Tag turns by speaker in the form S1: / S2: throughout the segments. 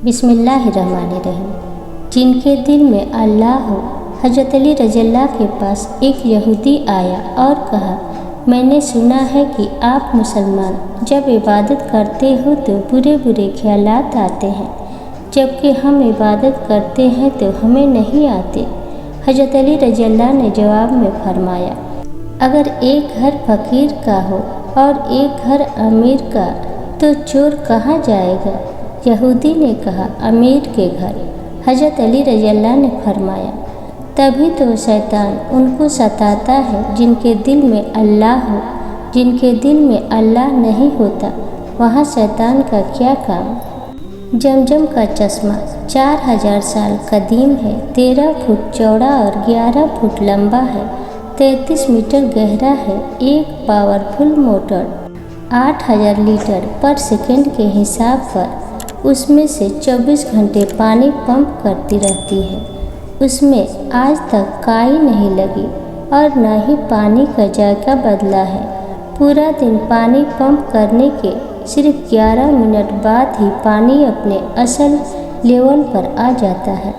S1: बिस्मिल्लाहिर्रहमानिर्रहीम। जिनके दिल में अल्लाह हो। हज़रत अली रज़ियल्लाह के पास एक यहूदी आया और कहा, मैंने सुना है कि आप मुसलमान जब इबादत करते हो तो बुरे बुरे ख्यालात आते हैं, जबकि हम इबादत करते हैं तो हमें नहीं आते। हज़रत अली रज़ियल्लाह ने जवाब में फरमाया, अगर एक घर फ़कीर का हो और एक घर अमीर का तो चोर कहाँ जाएगा? यहूदी ने कहा, अमीर के घर। हज़रत अली रज़ियल्लाह ने फरमाया, तभी तो शैतान उनको सताता है जिनके दिल में अल्लाह हो। जिनके दिल में अल्लाह नहीं होता वहाँ शैतान का क्या काम। जमजम का चश्मा 4000 साल कदीम है, 13 फुट चौड़ा और 11 फुट लंबा है, 33 मीटर गहरा है। एक पावरफुल मोटर 8000 लीटर पर सेकंड के हिसाब पर उसमें से 24 घंटे पानी पंप करती रहती है। उसमें आज तक काई नहीं लगी और न ही पानी का जायका बदला है। पूरा दिन पानी पंप करने के सिर्फ 11 मिनट बाद ही पानी अपने असल लेवल पर आ जाता है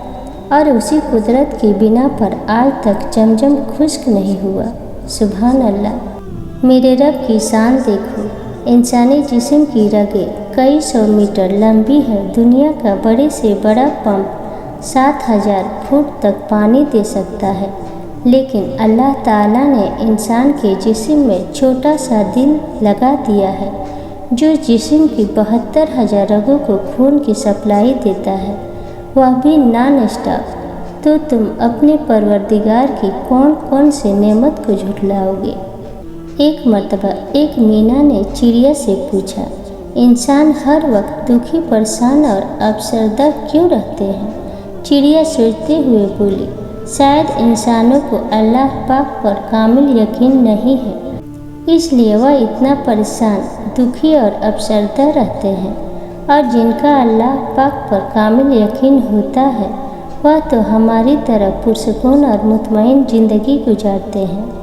S1: और उसी कुदरत की बिना पर आज तक जमजम खुश्क नहीं हुआ। सुभान अल्लाह। मेरे रब की शान देखो। इंसानी जिस्म की रगें कई सौ मीटर लंबी है। दुनिया का बड़े से बड़ा पंप 7000 फुट तक पानी दे सकता है, लेकिन अल्लाह ताला ने इंसान के जिस्म में छोटा सा दिल लगा दिया है, जो जिस्म की 72,000 रगों को खून की सप्लाई देता है, वह भी नॉन स्टॉप। तो तुम अपने परवरदिगार की कौन कौन से नेमत को झुठलाओगे? एक मर्तबा एक मीना ने चिड़िया से पूछा, इंसान हर वक्त दुखी, परेशान और अफसरदा क्यों रहते हैं? चिड़िया सोचते हुए बोली, शायद इंसानों को अल्लाह पाक पर कामिल यकीन नहीं है, इसलिए वह इतना परेशान, दुखी और अफसरदा रहते हैं, और जिनका अल्लाह पाक पर कामिल यकीन होता है वह तो हमारी तरह पुरसकून और मुतमईन ज़िंदगी गुजारते हैं।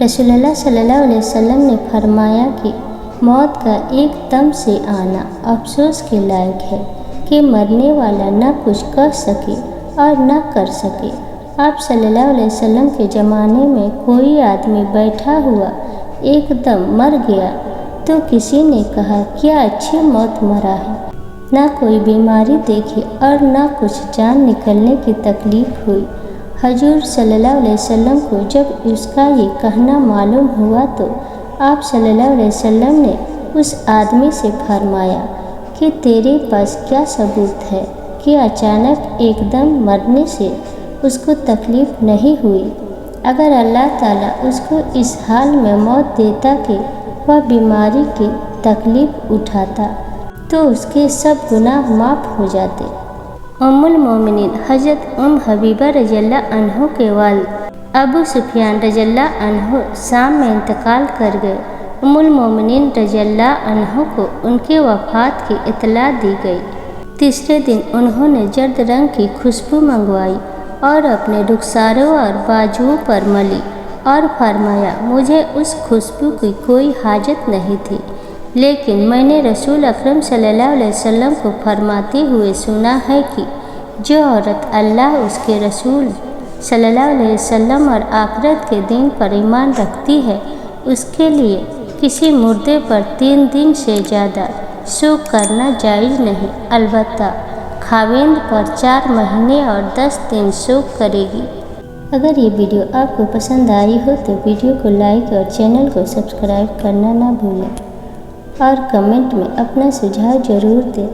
S1: रसूलुल्लाह सल्लल्लाहु अलैहि वसल्लम ने फरमाया कि मौत का एकदम से आना अफसोस के लायक है कि मरने वाला न कुछ कह सके और न कर सके। आप सल्लल्लाहु अलैहि वसल्लम के ज़माने में कोई आदमी बैठा हुआ एकदम मर गया तो किसी ने कहा, क्या अच्छी मौत मरा है, न कोई बीमारी देखी और न कुछ जान निकलने की तकलीफ़ हुई। हजूर सल्लल्लाहु अलैहि वसल्लम को जब उसका ये कहना मालूम हुआ तो आप सल्लल्लाहु अलैहि वसल्लम ने उस आदमी से फरमाया कि तेरे पास क्या सबूत है कि अचानक एकदम मरने से उसको तकलीफ़ नहीं हुई? अगर अल्लाह ताला उसको इस हाल में मौत देता कि वह बीमारी की तकलीफ़ उठाता तो उसके सब गुनाह माफ़ हो जाते। उम्मुल मोमिनीन हज़रत हबीबा रज़ियल्लाह अन्हो के वालिद अबू सुफियान रज़ियल्लाह अन्हो शाम में इंतकाल कर गए। उम्मुल मोमिनीन रज़ियल्लाह अन्हो को उनके वफ़ात की इत्तला दी गई। तीसरे दिन उन्होंने जर्द रंग की खुशबू मंगवाई और अपने रुखसारों और बाजुओं पर मली और फरमाया, मुझे उस खुशबू की कोई हाजत नहीं थी, लेकिन मैंने रसूल अकरम सल्लल्लाहु अलैहि वसल्लम को फरमाते हुए सुना है कि जो औरत अल्लाह, उसके रसूल सल्लल्लाहु अलैहि वसल्लम और आखिरत के दिन पर ईमान रखती है, उसके लिए किसी मुर्दे पर 3 दिन से ज़्यादा शोक करना जायज़ नहीं। अलबत्ता खाविंद पर 4 महीने और 10 दिन शोक करेगी। अगर ये वीडियो आपको पसंद आई हो तो वीडियो को लाइक और चैनल को सब्सक्राइब करना ना भूलें और कमेंट में अपना सुझाव ज़रूर दें।